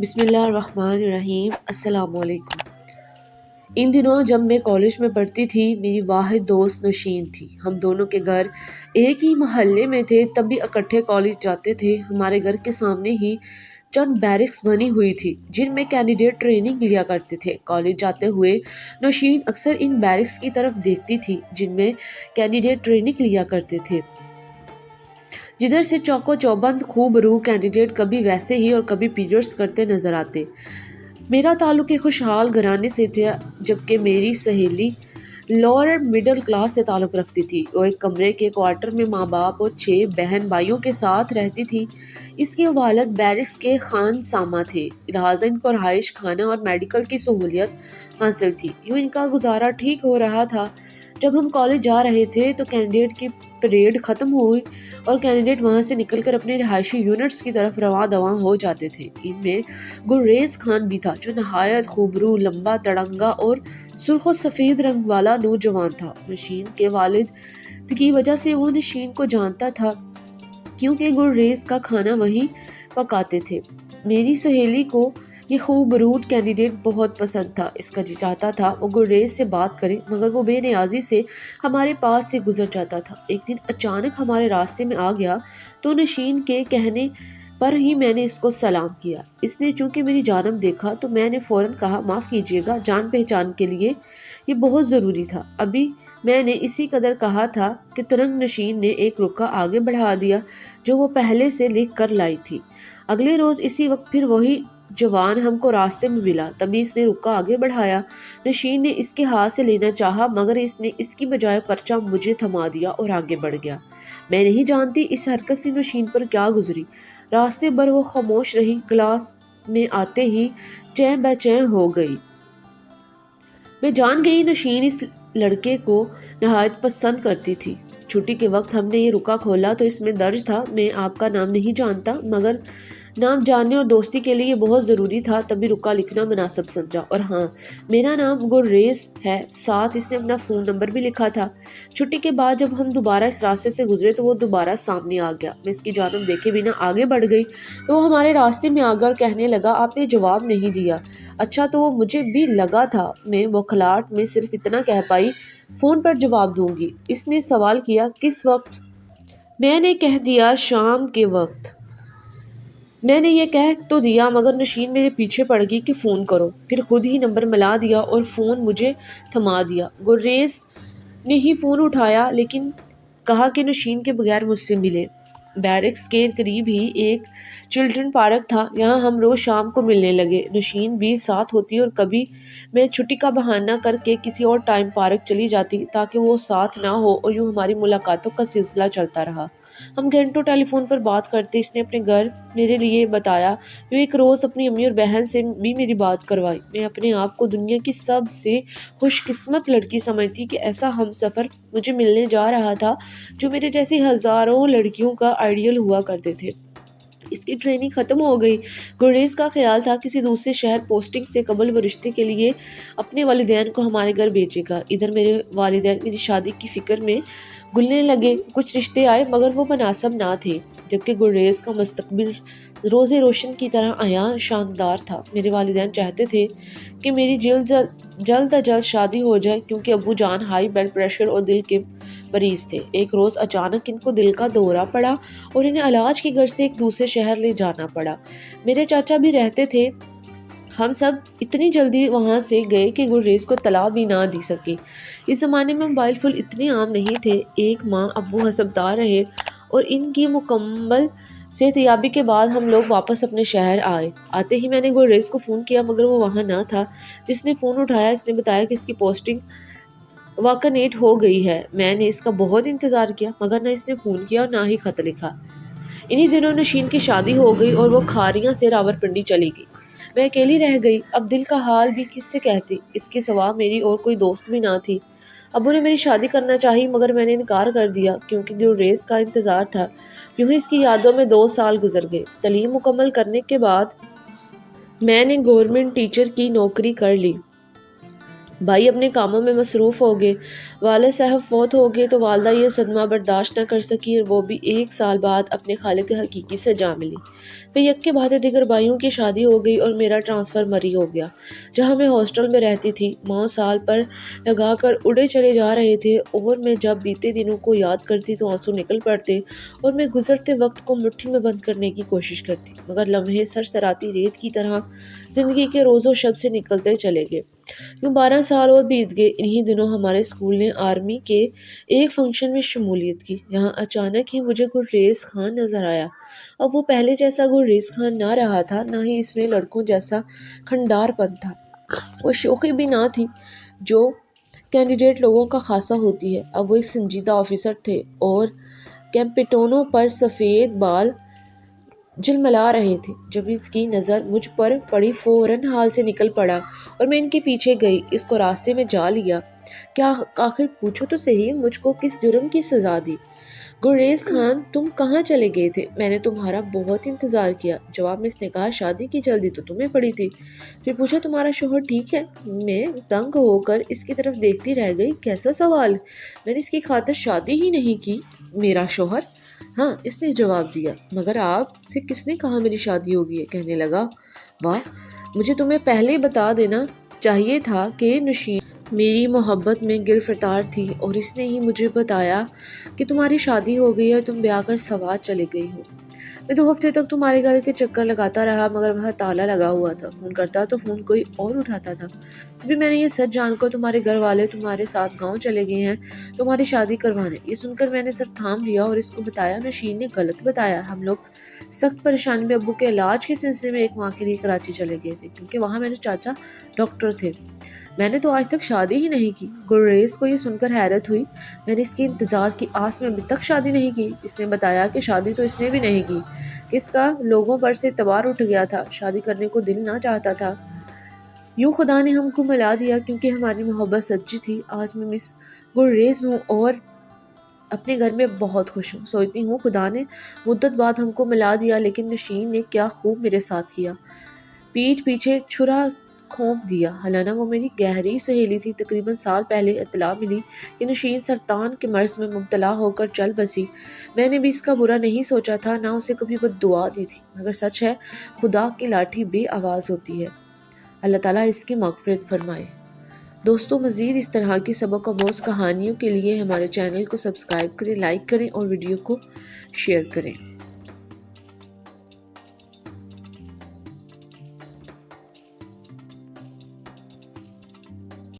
بسم اللہ الرحمن الرحیم۔ السلام علیکم۔ ان دنوں جب میں کالج میں پڑھتی تھی میری واحد دوست نشین تھی۔ ہم دونوں کے گھر ایک ہی محلے میں تھے، تب بھی اکٹھے کالج جاتے تھے۔ ہمارے گھر کے سامنے ہی چند بیرکس بنی ہوئی تھی جن میں کینڈیڈیٹ ٹریننگ لیا کرتے تھے۔ کالج جاتے ہوئے نشین اکثر ان بیرکس کی طرف دیکھتی تھی جن میں کینڈیڈیٹ ٹریننگ لیا کرتے تھے، جدھر سے چوکو چوبند خوب روح کینڈیڈیٹ کبھی ویسے ہی اور کبھی پیریڈز کرتے نظر آتے۔ میرا تعلق ایک خوشحال گھرانے سے تھا، جبکہ میری سہیلی لوئر مڈل کلاس سے تعلق رکھتی تھی۔ وہ ایک کمرے کے کوارٹر میں ماں باپ اور 6 بہن بھائیوں کے ساتھ رہتی تھی۔ اس کے والد بیرکس کے خان ساماں تھے، لہٰذا ان کو رہائش، کھانا اور میڈیکل کی سہولت حاصل تھی۔ یوں ان کا گزارا ٹھیک ہو رہا تھا۔ جب ہم کالج جا رہے تھے تو کینڈیڈیٹ کی پریڈ ختم ہوئی اور کینڈیڈیٹ وہاں سے نکل کر اپنے رہائشی یونٹس کی طرف رواں دواں ہو جاتے تھے۔ ان میں گلریز خان بھی تھا، جو نہایت خوبرو، لمبا، تڑنگا اور سرخ و سفید رنگ والا نوجوان تھا۔ نشین کے والد کی وجہ سے وہ نشین کو جانتا تھا، کیونکہ گلریز کا کھانا وہی پکاتے تھے۔ میری سہیلی کو یہ خوبرو کینڈیڈیٹ بہت پسند تھا۔ اس کا جی چاہتا تھا وہ گلریز سے بات کرے، مگر وہ بے نیازی سے ہمارے پاس سے گزر جاتا تھا۔ ایک دن اچانک ہمارے راستے میں آ گیا تو نشین کے کہنے پر ہی میں نے اس کو سلام کیا۔ اس نے چونکہ میری جانب دیکھا تو میں نے فوراً کہا، معاف کیجیے گا، جان پہچان کے لیے یہ بہت ضروری تھا۔ ابھی میں نے اسی قدر کہا تھا کہ ترنت نشین نے ایک رکا آگے بڑھا دیا جو وہ پہلے سے لکھ کر لائی تھی۔ اگلے روز اسی وقت پھر وہی جوان ہم کو راستے میں ملا، تبھی اس نے رکا آگے بڑھایا۔ نشین نے اس کے ہاتھ سے لینا چاہا، مگر اس نے اس کی بجائے پرچہ مجھے تھما دیا اور آگے بڑھ گیا۔ میں نہیں جانتی اس حرکت سے نشین پر کیا گزری۔ راستے بھر وہ خاموش رہی، کلاس میں آتے ہی چین بے چین ہو گئی۔ میں جان گئی نشین اس لڑکے کو نہایت پسند کرتی تھی۔ چھٹی کے وقت ہم نے یہ رکا کھولا تو اس میں درج تھا، میں آپ کا نام نہیں جانتا، مگر نام جاننے اور دوستی کے لیے یہ بہت ضروری تھا، تبھی رکا لکھنا مناسب سمجھا۔ اور ہاں، میرا نام گلریز ہے، ساتھ اس نے اپنا فون نمبر بھی لکھا تھا۔ چھٹی کے بعد جب ہم دوبارہ اس راستے سے گزرے تو وہ دوبارہ سامنے آ گیا۔ میں اس کی جانب دیکھے بنا آگے بڑھ گئی تو وہ ہمارے راستے میں آ گیا اور کہنے لگا، آپ نے جواب نہیں دیا۔ اچھا، تو وہ مجھے بھی لگا تھا۔ میں بوکھلاہٹ میں صرف اتنا کہہ پائی، فون پر جواب دوں گی۔ اس نے سوال کیا، کس وقت؟ میں نے کہہ دیا، شام کے وقت۔ میں نے یہ کہہ تو دیا، مگر نشین میرے پیچھے پڑ گئی کہ فون کرو۔ پھر خود ہی نمبر ملا دیا اور فون مجھے تھما دیا۔ گلریز نے ہی فون اٹھایا، لیکن کہا کہ نشین کے بغیر مجھ سے ملے۔ بیرکس کے قریب ہی ایک چلڈرن پارک تھا، یہاں ہم روز شام کو ملنے لگے۔ نشین بھی ساتھ ہوتی اور کبھی میں چھٹی کا بہانہ کر کے کسی اور ٹائم پارک چلی جاتی تاکہ وہ ساتھ نہ ہو، اور یوں ہماری ملاقاتوں کا سلسلہ چلتا رہا۔ ہم گھنٹوں ٹیلی فون پر بات کرتے۔ اس نے اپنے گھر میرے لیے بتایا، یوں ایک روز اپنی امی اور بہن سے بھی میری بات کروائی۔ میں اپنے آپ کو دنیا کی سب سے خوش قسمت لڑکی سمجھتی کہ ایسا ہم سفر مجھے ملنے جا رہا تھا جو میرے جیسی ہزاروں لڑکیوں کا آئیڈیل ہوا کرتے تھے۔ اس کی ٹریننگ ختم ہو گئی۔ گلریز کا خیال تھا کسی دوسرے شہر پوسٹنگ سے قبل وہ رشتے کے لیے اپنے والدین کو ہمارے گھر بھیجے گا۔ ادھر میرے والدین میری شادی کی فکر میں گلنے لگے۔ کچھ رشتے آئے مگر وہ مناسب نہ تھے، جبکہ گلریز کا مستقبل روز روشن کی طرح عیاں شاندار تھا۔ میرے والدین چاہتے تھے کہ میری جلد از جلد شادی ہو جائے، کیونکہ ابو جان ہائی بلڈ پریشر اور دل کے مریض تھے۔ ایک روز اچانک ان کو دل کا دورہ پڑا اور انہیں علاج کی غرض سے ایک دوسرے شہر لے جانا پڑا۔ میرے چاچا بھی رہتے تھے۔ ہم سب اتنی جلدی وہاں سے گئے کہ گلریز کو اطلاع بھی نہ دی سکے۔ اس زمانے میں موبائل فون اتنے عام نہیں تھے۔ ایک ماہ ابو حسابدار رہے اور ان کی مکمل صحت یابی کے بعد ہم لوگ واپس اپنے شہر آئے۔ آتے ہی میں نے گلریز کو فون کیا، مگر وہ وہاں نہ تھا۔ جس نے فون اٹھایا اس نے بتایا کہ اس کی پوسٹنگ واکنیٹ ہو گئی ہے۔ میں نے اس کا بہت انتظار کیا، مگر نہ اس نے فون کیا اور نہ ہی خط لکھا۔ انہی دنوں نشین کی شادی ہو گئی اور وہ کھاریاں سے راولپنڈی چلی گئی۔ میں اکیلی رہ گئی۔ اب دل کا حال بھی کس سے کہتی، اس کے سوا میری اور کوئی دوست بھی نہ تھی۔ ابو نے میری شادی کرنا چاہی، مگر میں نے انکار کر دیا، کیونکہ گلریز کا انتظار تھا۔ یوں ہی اس کی یادوں میں 2 سال گزر گئے۔ تعلیم مکمل کرنے کے بعد میں نے گورنمنٹ ٹیچر کی نوکری کر لی۔ بھائی اپنے کاموں میں مصروف ہو گئے، والد صاحب فوت ہو گئے تو والدہ یہ صدمہ برداشت نہ کر سکی اور وہ بھی 1 سال بعد اپنے خالق حقیقی سے جا ملی۔ پھر یکے بعد دیگر بھائیوں کی شادی ہو گئی اور میرا ٹرانسفر مری ہو گیا۔ جہاں میں ہاسٹل میں رہتی تھی، ماں سال پر لگا کر اڑے چلے جا رہے تھے اور میں جب بیتے دنوں کو یاد کرتی تو آنسو نکل پڑتے اور میں گزرتے وقت کو مٹھی میں بند کرنے کی کوشش کرتی، مگر لمحے سرسراتی ریت کی طرح زندگی کے روز و شب سے نکلتے چلے گئے۔ یوں 12 سال اور بیت گئے۔ انہی دنوں ہمارے اسکول نے آرمی کے ایک فنکشن میں شمولیت کی۔ یہاں اچانک ہی مجھے گلریز خان نظر آیا۔ اب وہ پہلے جیسا گلریز خان نہ رہا تھا، نہ ہی اس میں لڑکوں جیسا کھنڈار پن تھا، وہ شوخی بھی نہ تھی جو کینڈیڈیٹ لوگوں کا خاصہ ہوتی ہے۔ اب وہ ایک سنجیدہ آفیسر تھے اور کیمپٹونوں پر سفید بال جھلملا رہے تھے۔ جب اس کی نظر مجھ پر پڑی فوراً ہال سے نکل پڑا اور میں ان کے پیچھے گئی، اس کو راستے میں جا لیا۔ کیا آخر پوچھو تو صحیح، مجھ کو کس جرم کی سزا دی؟ گلریز خان، تم کہاں چلے گئے تھے؟ میں نے تمہارا بہت انتظار کیا۔ جواب میں اس نے کہا، شادی کی جلدی تو تمہیں پڑی تھی۔ پھر پوچھا، تمہارا شوہر ٹھیک ہے؟ میں دنگ ہو کر اس کی طرف دیکھتی رہ گئی۔ کیسا سوال! میں نے اس کی خاطر شادی ہی نہیں کی۔ میرا شوہر؟ ہاں، اس نے جواب دیا۔ مگر آپ سے کس نے کہا میری شادی ہوگی ہے؟ کہنے لگا، واہ، مجھے تمہیں پہلے بتا دینا چاہیے تھا کہ نشین میری محبت میں گرفتار تھی اور اس نے ہی مجھے بتایا کہ تمہاری شادی ہو گئی ہے اور تم بیاہ کر سوات چلے گئی ہو۔ میں 2 ہفتے تک تمہارے گھر کے چکر لگاتا رہا، مگر وہاں تالا لگا ہوا تھا۔ فون کرتا تو فون کوئی اور اٹھاتا تھا۔ پھر میں نے یہ سچ جان کر تمہارے گھر والے تمہارے ساتھ گاؤں چلے گئے ہیں تمہاری شادی کروانے۔ یہ سن کر میں نے سر تھام لیا اور اس کو بتایا، نشین نے غلط بتایا۔ ہم لوگ سخت پریشانی میں ابو کے علاج کے سلسلے میں ایک ماہ کے لیے کراچی چلے گئے تھے، کیونکہ وہاں میرے چاچا ڈاکٹر تھے۔ میں نے تو آج تک شادی ہی نہیں کی۔ گلریز کو یہ سن کر حیرت ہوئی۔ میں نے اس کے انتظار کی آس میں ابھی تک شادی نہیں کی۔ اس نے بتایا کہ شادی تو اس نے بھی نہیں کی، کہ اس کا لوگوں پر سے اعتبار اٹھ گیا تھا، شادی کرنے کو دل نہ چاہتا تھا۔ یوں خدا نے ہم کو ملا دیا، کیونکہ ہماری محبت سچی تھی۔ آج میں مس گلریز ہوں اور اپنے گھر میں بہت خوش ہوں۔ سوچتی ہوں خدا نے مدت بعد ہم کو ملا دیا، لیکن نشین نے کیا خوب میرے ساتھ کیا، پیٹھ پیچھے چھرا کھونپ دیا۔ حالانہ وہ میری گہری سہیلی تھی۔ تقریباً سال پہلے اطلاع ملی کہ نشین سرطان کے مرض میں مبتلا ہو کر چل بسی۔ میں نے بھی اس کا برا نہیں سوچا تھا، نہ اسے کبھی بد دعا دی تھی، مگر سچ ہے، خدا کی لاٹھی بے آواز ہوتی ہے۔ اللہ تعالیٰ اس کی مغفرت فرمائے۔ دوستو، مزید اس طرح کی سبق آموز کہانیوں کے لیے ہمارے چینل کو سبسکرائب کریں، لائک کریں اور ویڈیو کو شیئر کریں۔